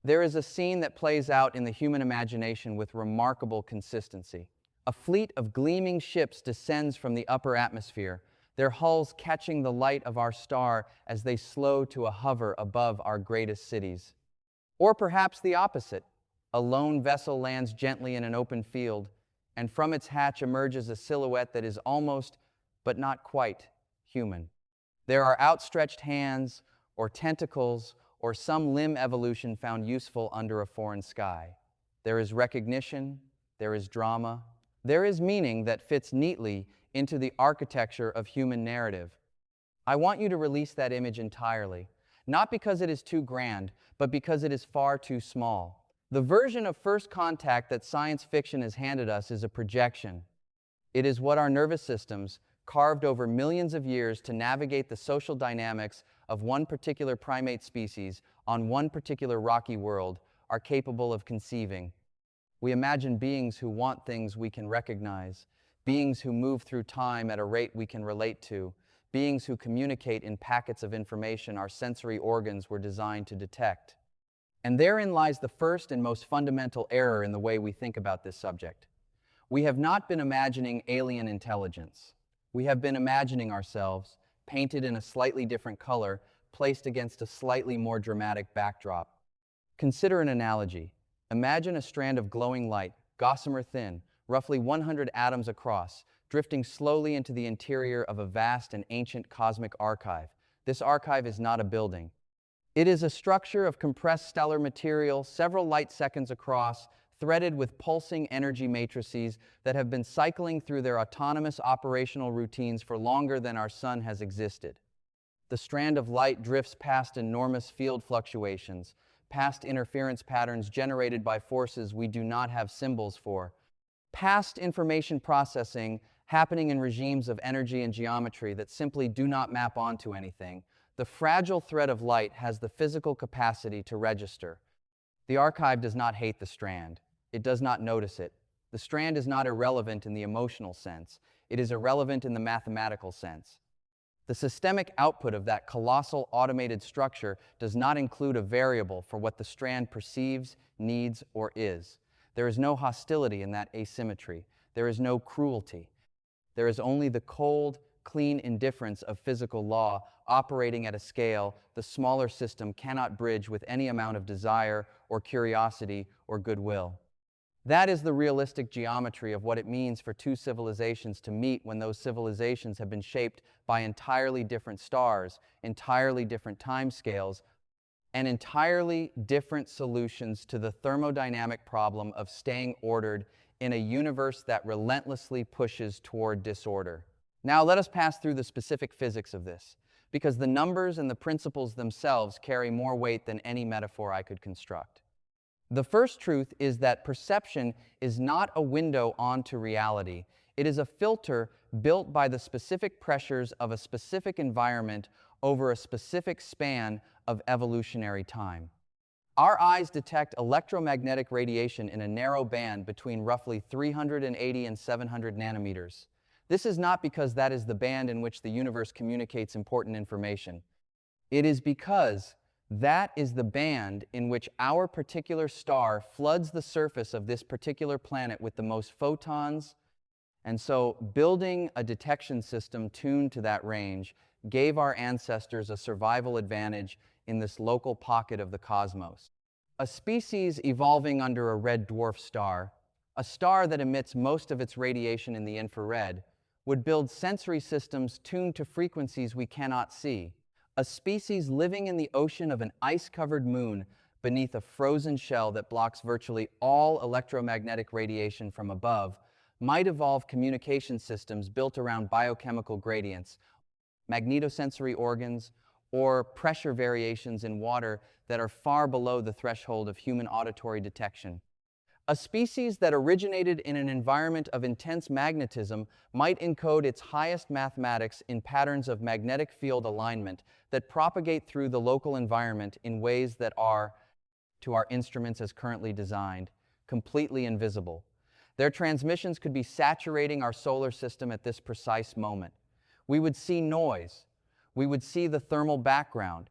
There is a scene that plays out in the human imagination with remarkable consistency. A fleet of gleaming ships descends from the upper atmosphere, their hulls catching the light of our star as they slow to a hover above our greatest cities. Or perhaps the opposite. A lone vessel lands gently in an open field, and from its hatch emerges a silhouette that is almost, but not quite, human. There are outstretched hands, or tentacles, or some limb evolution found useful under a foreign sky. There is recognition, there is drama, there is meaning that fits neatly into the architecture of human narrative. I want you to release that image entirely, not because it is too grand, but because it is far too small. The version of first contact that science fiction has handed us is a projection. It is what our nervous systems, carved over millions of years to navigate the social dynamics of one particular primate species on one particular rocky world, are capable of conceiving. We imagine beings who want things we can recognize, beings who move through time at a rate we can relate to, beings who communicate in packets of information our sensory organs were designed to detect. And therein lies the first and most fundamental error in the way we think about this subject. We have not been imagining alien intelligence. We have been imagining ourselves, painted in a slightly different color, placed against a slightly more dramatic backdrop. Consider an analogy. Imagine a strand of glowing light, gossamer thin, roughly 100 atoms across, drifting slowly into the interior of a vast and ancient cosmic archive. This archive is not a building. It is a structure of compressed stellar material several light seconds across, threaded with pulsing energy matrices that have been cycling through their autonomous operational routines for longer than our sun has existed. The strand of light drifts past enormous field fluctuations, past interference patterns generated by forces we do not have symbols for, past information processing happening in regimes of energy and geometry that simply do not map onto anything. The fragile thread of light has the physical capacity to register. The archive does not hate the strand. It does not notice it. The strand is not irrelevant in the emotional sense. It is irrelevant in the mathematical sense. The systemic output of that colossal automated structure does not include a variable for what the strand perceives, needs, or is. There is no hostility in that asymmetry. There is no cruelty. There is only the cold, clean indifference of physical law operating at a scale the smaller system cannot bridge with any amount of desire or curiosity or goodwill. That is the realistic geometry of what it means for two civilizations to meet when those civilizations have been shaped by entirely different stars, entirely different timescales, and entirely different solutions to the thermodynamic problem of staying ordered in a universe that relentlessly pushes toward disorder. Now let us pass through the specific physics of this, because the numbers and the principles themselves carry more weight than any metaphor I could construct. The first truth is that perception is not a window onto reality. It is a filter built by the specific pressures of a specific environment over a specific span of evolutionary time. Our eyes detect electromagnetic radiation in a narrow band between roughly 380 and 700 nanometers. This is not because that is the band in which the universe communicates important information. It is because that is the band in which our particular star floods the surface of this particular planet with the most photons, and so building a detection system tuned to that range gave our ancestors a survival advantage in this local pocket of the cosmos. A species evolving under a red dwarf star, a star that emits most of its radiation in the infrared, would build sensory systems tuned to frequencies we cannot see. A species living in the ocean of an ice-covered moon beneath a frozen shell that blocks virtually all electromagnetic radiation from above might evolve communication systems built around biochemical gradients, magnetosensory organs, or pressure variations in water that are far below the threshold of human auditory detection. A species that originated in an environment of intense magnetism might encode its highest mathematics in patterns of magnetic field alignment that propagate through the local environment in ways that are, to our instruments as currently designed, completely invisible. Their transmissions could be saturating our solar system at this precise moment. We would see noise. We would see the thermal background.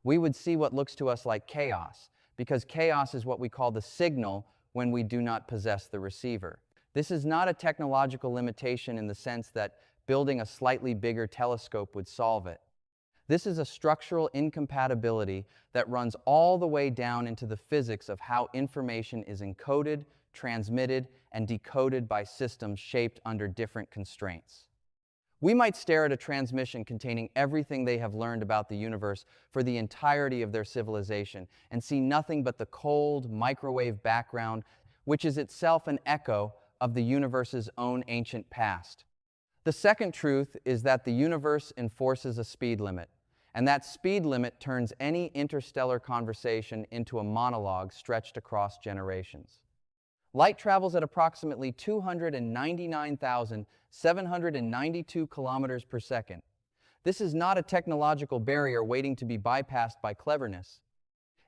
We would see what looks to us like chaos, because chaos is what we call the signal when we do not possess the receiver. This is not a technological limitation in the sense that building a slightly bigger telescope would solve it. This is a structural incompatibility that runs all the way down into the physics of how information is encoded, transmitted, and decoded by systems shaped under different constraints. We might stare at a transmission containing everything they have learned about the universe for the entirety of their civilization and see nothing but the cold, microwave background, which is itself an echo of the universe's own ancient past. The second truth is that the universe enforces a speed limit, and that speed limit turns any interstellar conversation into a monologue stretched across generations. Light travels at approximately 299,792 kilometers per second. This is not a technological barrier waiting to be bypassed by cleverness.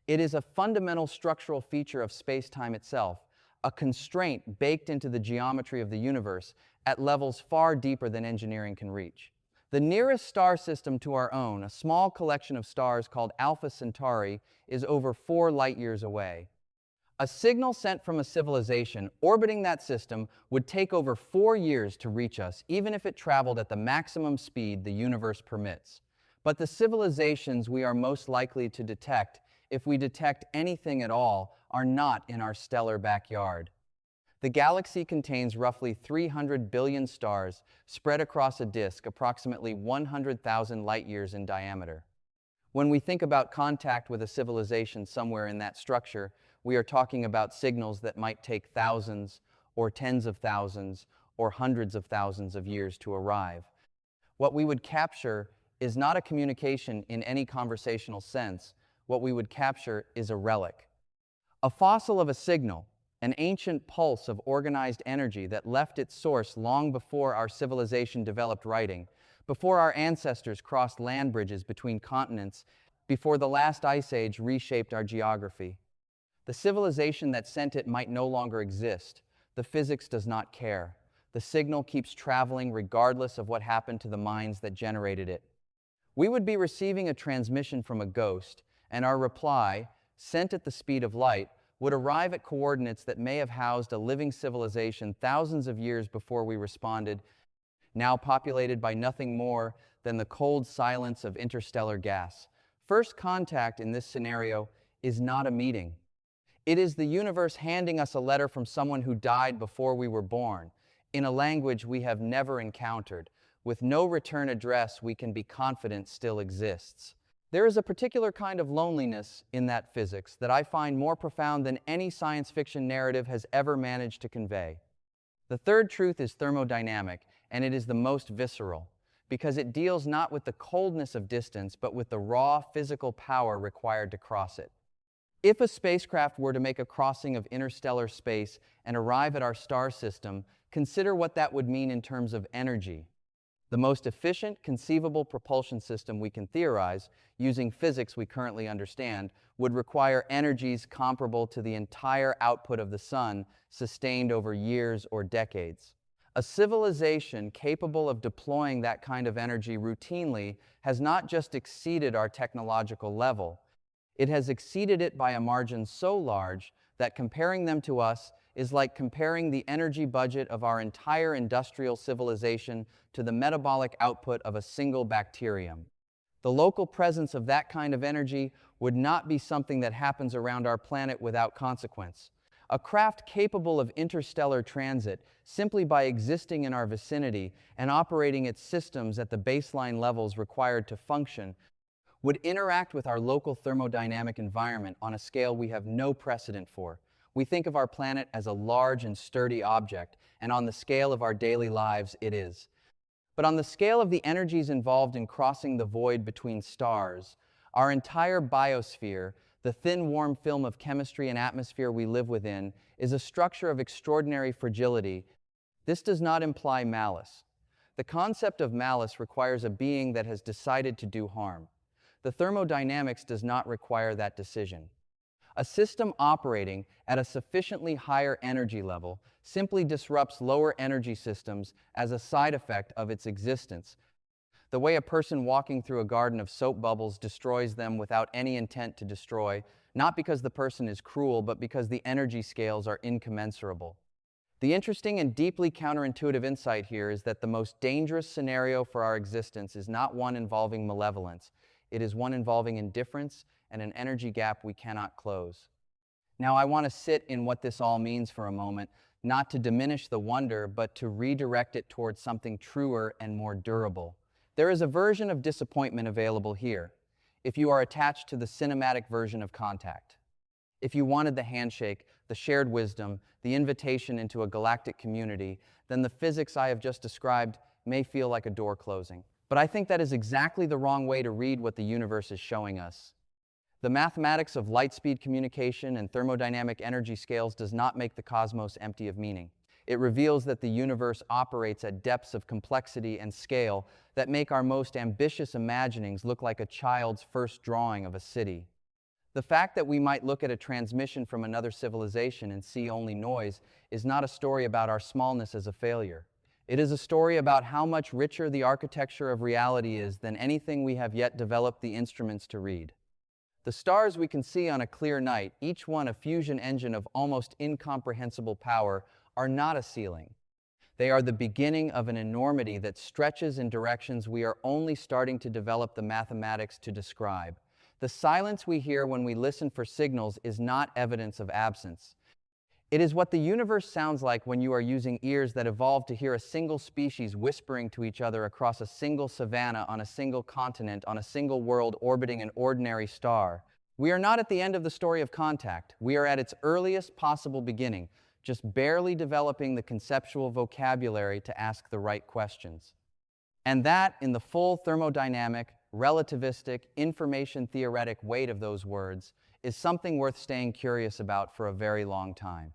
It is a fundamental structural feature of space-time itself, a constraint baked into the geometry of the universe at levels far deeper than engineering can reach. The nearest star system to our own, a small collection of stars called Alpha Centauri, is over 4 light-years away. A signal sent from a civilization orbiting that system would take over 4 years to reach us, even if it traveled at the maximum speed the universe permits. But the civilizations we are most likely to detect, if we detect anything at all, are not in our stellar backyard. The galaxy contains roughly 300 billion stars spread across a disk approximately 100,000 light-years in diameter. When we think about contact with a civilization somewhere in that structure, we are talking about signals that might take thousands or tens of thousands or hundreds of thousands of years to arrive. What we would capture is not a communication in any conversational sense. What we would capture is a relic. A fossil of a signal, an ancient pulse of organized energy that left its source long before our civilization developed writing, before our ancestors crossed land bridges between continents, before the last ice age reshaped our geography. The civilization that sent it might no longer exist. The physics does not care. The signal keeps traveling regardless of what happened to the minds that generated it. We would be receiving a transmission from a ghost, and our reply, sent at the speed of light, would arrive at coordinates that may have housed a living civilization thousands of years before we responded, now populated by nothing more than the cold silence of interstellar gas. First contact in this scenario is not a meeting. It is the universe handing us a letter from someone who died before we were born, in a language we have never encountered, with no return address we can be confident still exists. There is a particular kind of loneliness in that physics that I find more profound than any science fiction narrative has ever managed to convey. The third truth is thermodynamic, and it is the most visceral, because it deals not with the coldness of distance, but with the raw physical power required to cross it. If a spacecraft were to make a crossing of interstellar space and arrive at our star system, consider what that would mean in terms of energy. The most efficient conceivable propulsion system we can theorize, using physics we currently understand, would require energies comparable to the entire output of the sun, sustained over years or decades. A civilization capable of deploying that kind of energy routinely has not just exceeded our technological level, it has exceeded it by a margin so large that comparing them to us is like comparing the energy budget of our entire industrial civilization to the metabolic output of a single bacterium. The local presence of that kind of energy would not be something that happens around our planet without consequence. A craft capable of interstellar transit, simply by existing in our vicinity and operating its systems at the baseline levels required to function, would interact with our local thermodynamic environment on a scale we have no precedent for. We think of our planet as a large and sturdy object, and on the scale of our daily lives, it is. But on the scale of the energies involved in crossing the void between stars, our entire biosphere, the thin, warm film of chemistry and atmosphere we live within, is a structure of extraordinary fragility. This does not imply malice. The concept of malice requires a being that has decided to do harm. The thermodynamics does not require that decision. A system operating at a sufficiently higher energy level simply disrupts lower energy systems as a side effect of its existence. The way a person walking through a garden of soap bubbles destroys them without any intent to destroy, not because the person is cruel, but because the energy scales are incommensurable. The interesting and deeply counterintuitive insight here is that the most dangerous scenario for our existence is not one involving malevolence. It is one involving indifference and an energy gap we cannot close. Now, I want to sit in what this all means for a moment, not to diminish the wonder, but to redirect it towards something truer and more durable. There is a version of disappointment available here, if you are attached to the cinematic version of contact. If you wanted the handshake, the shared wisdom, the invitation into a galactic community, then the physics I have just described may feel like a door closing. But I think that is exactly the wrong way to read what the universe is showing us. The mathematics of light-speed communication and thermodynamic energy scales does not make the cosmos empty of meaning. It reveals that the universe operates at depths of complexity and scale that make our most ambitious imaginings look like a child's first drawing of a city. The fact that we might look at a transmission from another civilization and see only noise is not a story about our smallness as a failure. It is a story about how much richer the architecture of reality is than anything we have yet developed the instruments to read. The stars we can see on a clear night, each one a fusion engine of almost incomprehensible power, are not a ceiling. They are the beginning of an enormity that stretches in directions we are only starting to develop the mathematics to describe. The silence we hear when we listen for signals is not evidence of absence. It is what the universe sounds like when you are using ears that evolved to hear a single species whispering to each other across a single savanna on a single continent on a single world orbiting an ordinary star. We are not at the end of the story of contact. We are at its earliest possible beginning, just barely developing the conceptual vocabulary to ask the right questions. And that, in the full thermodynamic, relativistic, information-theoretic weight of those words, is something worth staying curious about for a very long time.